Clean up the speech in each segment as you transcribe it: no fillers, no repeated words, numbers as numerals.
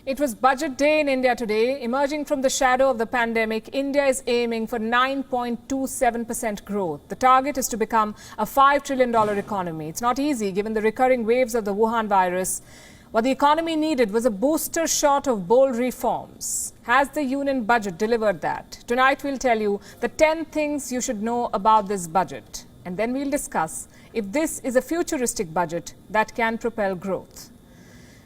It was budget day in India today. Emerging from the shadow of the pandemic, India is aiming for 9.27% growth. The target is to become a $5 trillion economy. It's not easy given the recurring waves of the Wuhan virus. What the economy needed was a booster shot of bold reforms. Has the union budget delivered that? Tonight we'll tell you the 10 things you should know about this budget. And then we'll discuss if this is a futuristic budget that can propel growth.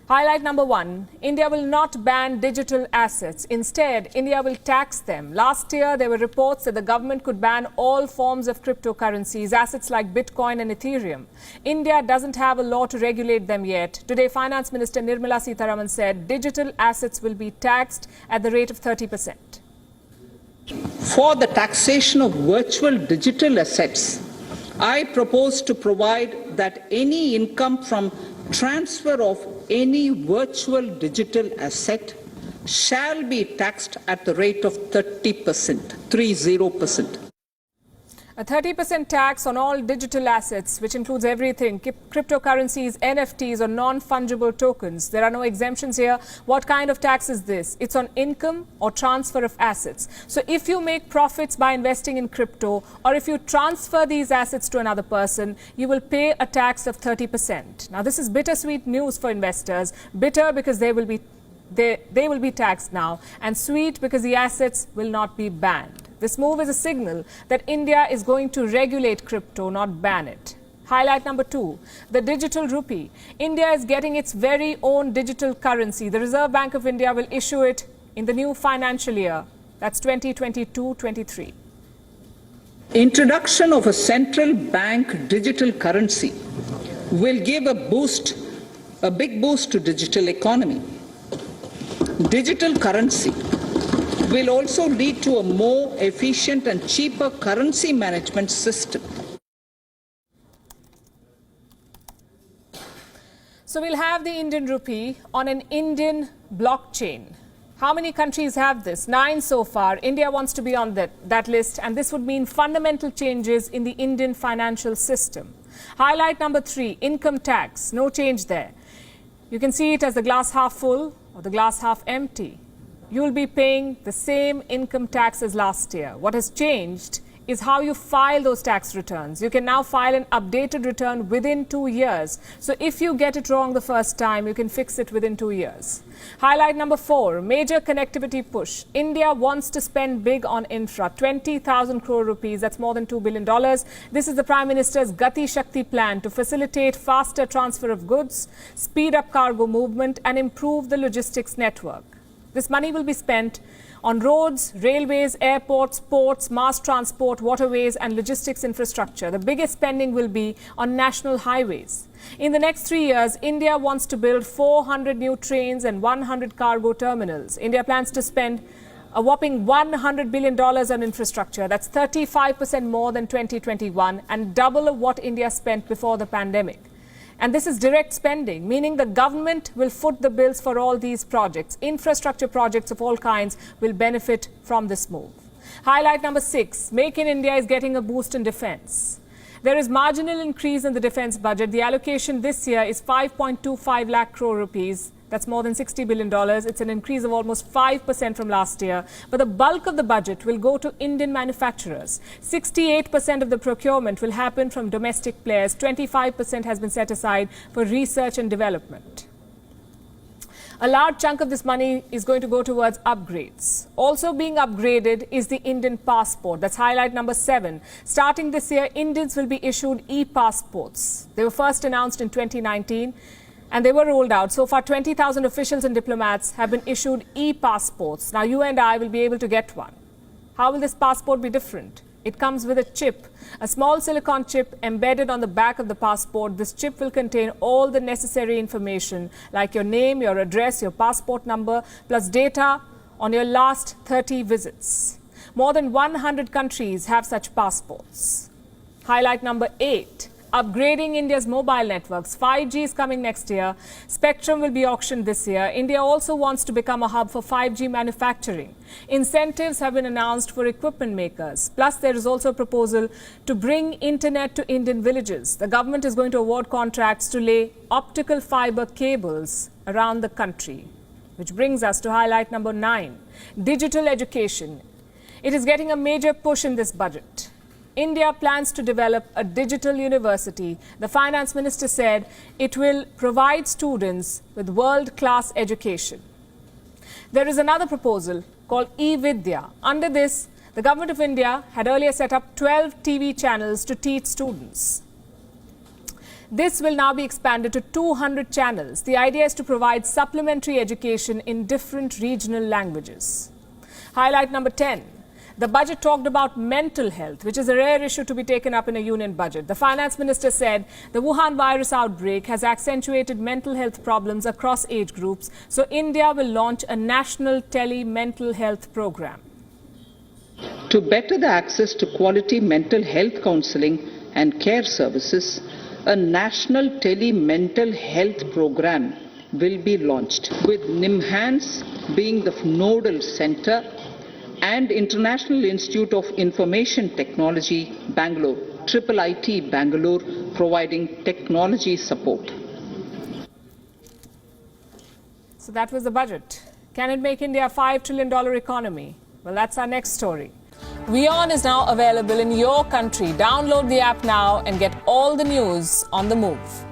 Highlight number 1, India will not ban digital assets. Instead, India will tax them. Last year, there were reports that the government could ban all forms of cryptocurrencies, assets like Bitcoin and Ethereum. India doesn't have a law to regulate them yet. Today, Finance Minister Nirmala Sitharaman said digital assets will be taxed at the rate of 30%. For the taxation of virtual digital assets, I propose to provide that any income from transfer of any virtual digital asset shall be taxed at the rate of 30%, 30%. A 30% tax on all digital assets, which includes everything, cryptocurrencies, NFTs or non-fungible tokens. There are no exemptions here. What kind of tax is this? It's on income or transfer of assets. So if you make profits by investing in crypto or if you transfer these assets to another person, you will pay a tax of 30%. Now this is bittersweet news for investors. Bitter because they will be taxed now, and sweet because the assets will not be banned. This move is a signal that India is going to regulate crypto, not ban it. Highlight number 2, the digital rupee. India is getting its very own digital currency. The Reserve Bank of India will issue it in the new financial year. That's 2022-23. Introduction of a central bank digital currency will give a big boost to digital economy. Digital currency will also lead to a more efficient and cheaper currency management system. So we'll have the Indian rupee on an Indian blockchain. How many countries have this? 9 so far. India wants to be on that list, and this would mean fundamental changes in the Indian financial system. Highlight number 3, income tax. No change there. You can see it as the glass half full or the glass half empty. You will be paying the same income tax as last year. What has changed is how you file those tax returns. You can now file an updated return within 2 years. So if you get it wrong the first time, you can fix it within 2 years. Highlight number 4, major connectivity push. India wants to spend big on infra, 20,000 crore rupees. That's more than $2 billion. This is the Prime Minister's Gati Shakti plan to facilitate faster transfer of goods, speed up cargo movement and improve the logistics network. This money will be spent on roads, railways, airports, ports, mass transport, waterways and logistics infrastructure. The biggest spending will be on national highways. In the next 3 years, India wants to build 400 new trains and 100 cargo terminals. India plans to spend a whopping $100 billion on infrastructure. That's 35% more than 2021 and double of what India spent before the pandemic. And this is direct spending, meaning the government will foot the bills for all these projects. Infrastructure projects of all kinds will benefit from this move. Highlight number 6, Make in India is getting a boost in defense. There is marginal increase in the defense budget. The allocation this year is 5.25 lakh crore rupees. That's more than $60 billion. It's an increase of almost 5% from last year. But the bulk of the budget will go to Indian manufacturers. 68% of the procurement will happen from domestic players. 25% has been set aside for research and development. A large chunk of this money is going to go towards upgrades. Also being upgraded is the Indian passport. That's highlight number 7. Starting this year, Indians will be issued e-passports. They were first announced in 2019. And they were rolled out. So far, 20,000 officials and diplomats have been issued e-passports. Now, you and I will be able to get one. How will this passport be different? It comes with a chip, a small silicon chip embedded on the back of the passport. This chip will contain all the necessary information like your name, your address, your passport number, plus data on your last 30 visits. More than 100 countries have such passports. Highlight number 8. Upgrading India's mobile networks. 5G is coming next year. Spectrum will be auctioned this year. India also wants to become a hub for 5G manufacturing. Incentives have been announced for equipment makers. Plus, there is also a proposal to bring internet to Indian villages. The government is going to award contracts to lay optical fiber cables around the country. Which brings us to highlight number 9, digital education. It is getting a major push in this budget. India plans to develop a digital university. The finance minister said it will provide students with world-class education. There is another proposal called eVidya. Under this, the government of India had earlier set up 12 TV channels to teach students. This will now be expanded to 200 channels. The idea is to provide supplementary education in different regional languages. Highlight number 10. The budget talked about mental health, which is a rare issue to be taken up in a union budget. The finance minister said the Wuhan virus outbreak has accentuated mental health problems across age groups, so India will launch a national tele-mental health program. To better the access to quality mental health counseling and care services, a national tele-mental health program will be launched, with NIMHANS being the nodal center and International Institute of Information Technology, Bangalore, IIIT Bangalore, providing technology support. So that was the budget. Can it make India a $5 trillion economy? Well, that's our next story. WION is now available in your country. Download the app now and get all the news on the move.